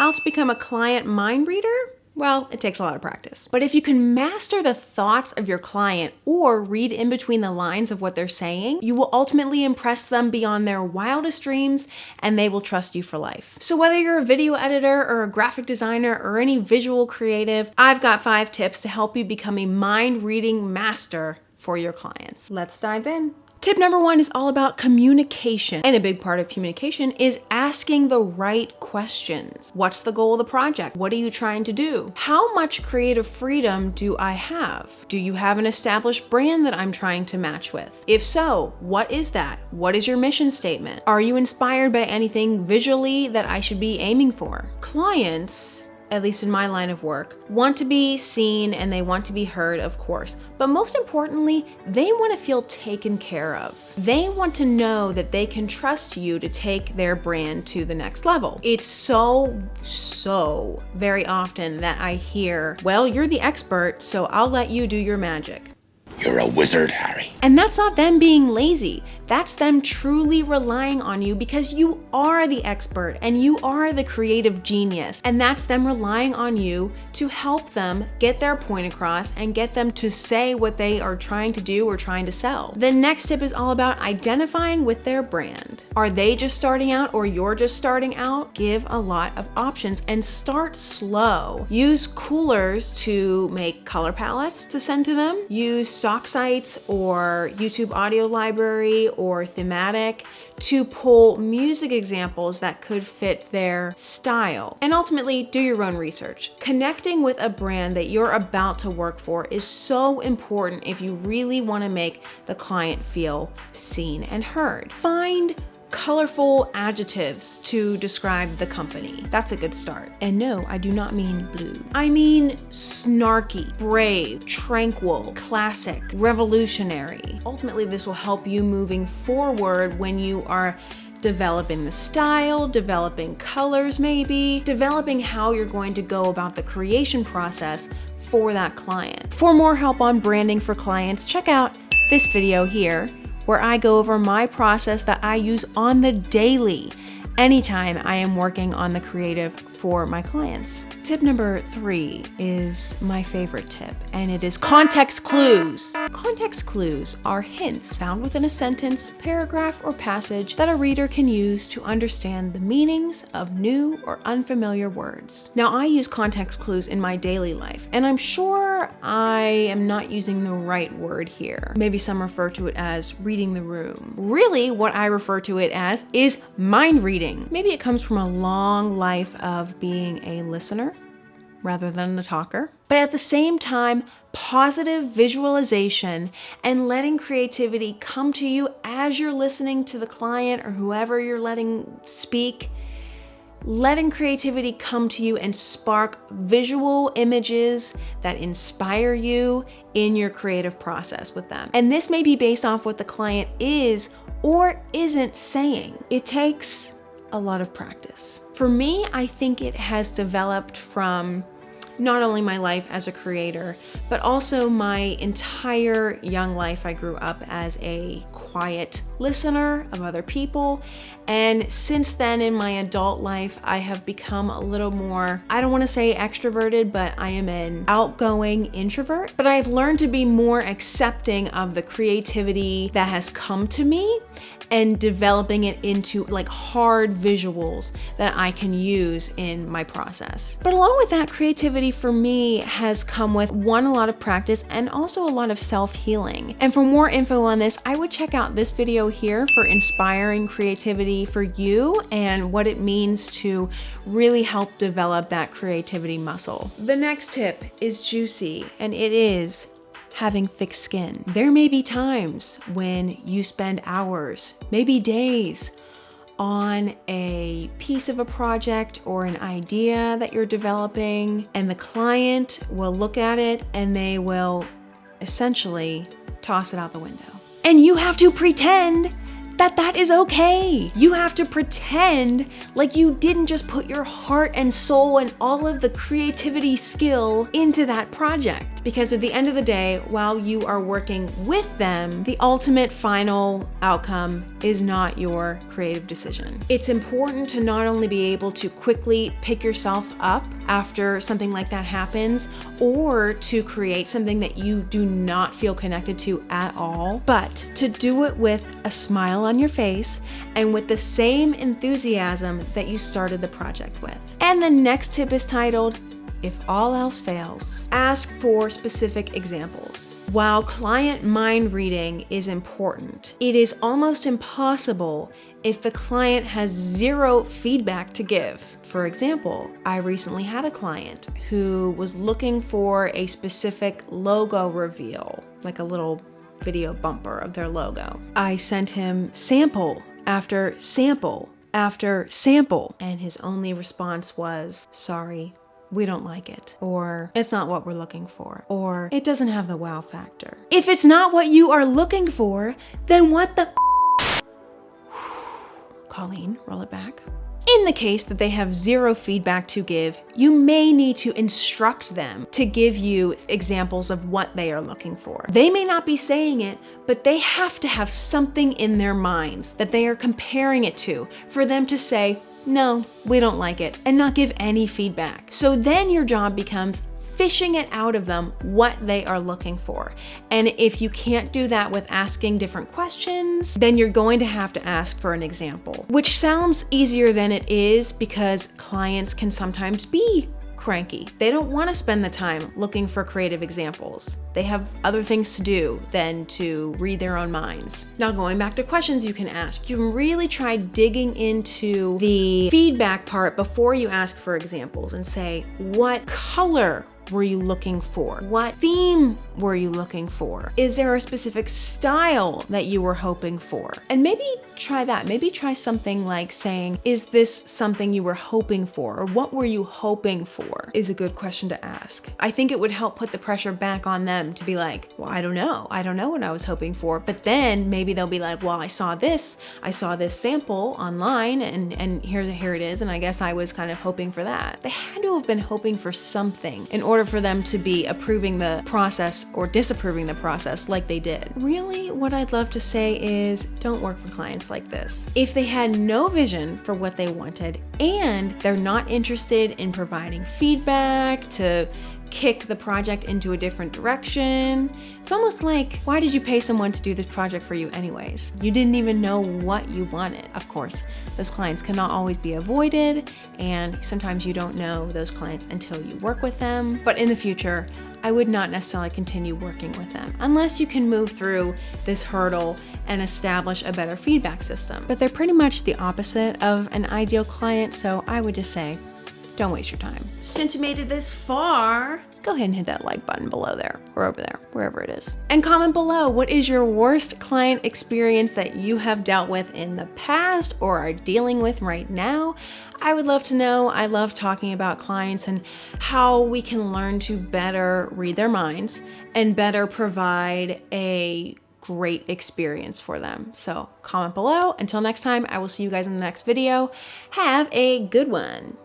How to become a client mind reader? Well, it takes a lot of practice. But if you can master the thoughts of your client or read in between the lines of what they're saying, you will ultimately impress them beyond their wildest dreams and they will trust you for life. So whether you're a video editor or a graphic designer or any visual creative, I've got 5 tips to help you become a mind reading master for your clients. Let's dive in. Tip number 1 is all about communication. And a big part of communication is asking the right questions. What's the goal of the project? What are you trying to do? How much creative freedom do I have? Do you have an established brand that I'm trying to match with? If so, what is that? What is your mission statement? Are you inspired by anything visually that I should be aiming for? Clients, at least in my line of work, want to be seen and they want to be heard, of course. But most importantly, they want to feel taken care of. They want to know that they can trust you to take their brand to the next level. It's so very often that I hear, well, you're the expert, so I'll let you do your magic. You're a wizard, Harry. And that's not them being lazy. That's them truly relying on you because you are the expert and you are the creative genius. And that's them relying on you to help them get their point across and get them to say what they are trying to do or trying to sell. The next tip is all about identifying with their brand. Are they just starting out or you're just starting out? Give a lot of options and start slow. Use coolers to make color palettes to send to them. Use stock sites or YouTube audio library or thematic to pull music examples that could fit their style. And ultimately, do your own research. Connecting with a brand that you're about to work for is so important if you really want to make the client feel seen and heard. Find colorful adjectives to describe the company. That's a good start. And no, I do not mean blue. I mean snarky, brave, tranquil, classic, revolutionary. Ultimately, this will help you moving forward when you are developing the style, developing colors maybe, developing how you're going to go about the creation process for that client. For more help on branding for clients, check out this video here, where I go over my process that I use on the daily anytime I am working on the creative for my clients. Tip number 3 is my favorite tip, and it is context clues. Context clues are hints found within a sentence, paragraph, or passage that a reader can use to understand the meanings of new or unfamiliar words. Now, I use context clues in my daily life, and I'm sure I am not using the right word here. Maybe some refer to it as reading the room. Really, what I refer to it as is mind reading. Maybe it comes from a long life of being a listener rather than a talker. But at the same time, positive visualization and letting creativity come to you as you're listening to the client or whoever you're letting speak. Letting creativity come to you and spark visual images that inspire you in your creative process with them. And this may be based off what the client is or isn't saying. It takes a lot of practice. For me, I think it has developed from not only my life as a creator, but also my entire young life. I grew up as a quiet listener of other people. And since then in my adult life, I have become a little more, I don't want to say extroverted, but I am an outgoing introvert. But I've learned to be more accepting of the creativity that has come to me and developing it into like hard visuals that I can use in my process. But along with that, creativity for me has come with one, a lot of practice and also a lot of self-healing. And for more info on this, I would check out this video here for inspiring creativity for you and what it means to really help develop that creativity muscle. The next tip is juicy, and it is having thick skin. There may be times when you spend hours, maybe days, on a piece of a project or an idea that you're developing, and the client will look at it and they will essentially toss it out the window. And you have to pretend that is okay. You have to pretend like you didn't just put your heart and soul and all of the creativity skill into that project. Because at the end of the day, while you are working with them, the ultimate final outcome is not your creative decision. It's important to not only be able to quickly pick yourself up after something like that happens, or to create something that you do not feel connected to at all, but to do it with a smile on your face and with the same enthusiasm that you started the project with. And the next tip is titled, If All Else Fails. Ask for specific examples. While client mind reading is important, it is almost impossible if the client has zero feedback to give. For example, I recently had a client who was looking for a specific logo reveal, like a little video bumper of their logo. I sent him sample after sample after sample, and his only response was, sorry, we don't like it, or it's not what we're looking for, or it doesn't have the wow factor. If it's not what you are looking for, then what the Colleen, roll it back. In the case that they have zero feedback to give, you may need to instruct them to give you examples of what they are looking for. They may not be saying it, but they have to have something in their minds that they are comparing it to for them to say, no, we don't like it, and not give any feedback. So then your job becomes fishing it out of them what they are looking for. And if you can't do that with asking different questions, then you're going to have to ask for an example, which sounds easier than it is because clients can sometimes be cranky. They don't want to spend the time looking for creative examples. They have other things to do than to read their own minds. Now, going back to questions you can ask, you can really try digging into the feedback part before you ask for examples and say, what color were you looking for? What theme were you looking for? Is there a specific style that you were hoping for? And maybe try that. Maybe try something like saying, is this something you were hoping for? Or what were you hoping for? Is a good question to ask. I think it would help put the pressure back on them to be like, well, I don't know. I don't know what I was hoping for. But then maybe they'll be like, well, I saw this sample online and here it is. And I guess I was kind of hoping for that. They had to have been hoping for something in order for them to be approving the process or disapproving the process like they did. Really, what I'd love to say is don't work for clients like this. If they had no vision for what they wanted and they're not interested in providing feedback to kick the project into a different direction, it's almost like, why did you pay someone to do this project for you anyways? You didn't even know what you wanted. Of course, those clients cannot always be avoided, and sometimes you don't know those clients until you work with them. But in the future, I would not necessarily continue working with them unless you can move through this hurdle and establish a better feedback system. But they're pretty much the opposite of an ideal client, so I would just say, don't waste your time. Since you made it this far, go ahead and hit that like button below there or over there, wherever it is. And comment below, what is your worst client experience that you have dealt with in the past or are dealing with right now? I would love to know. I love talking about clients and how we can learn to better read their minds and better provide a great experience for them. So comment below. Until next time, I will see you guys in the next video. Have a good one.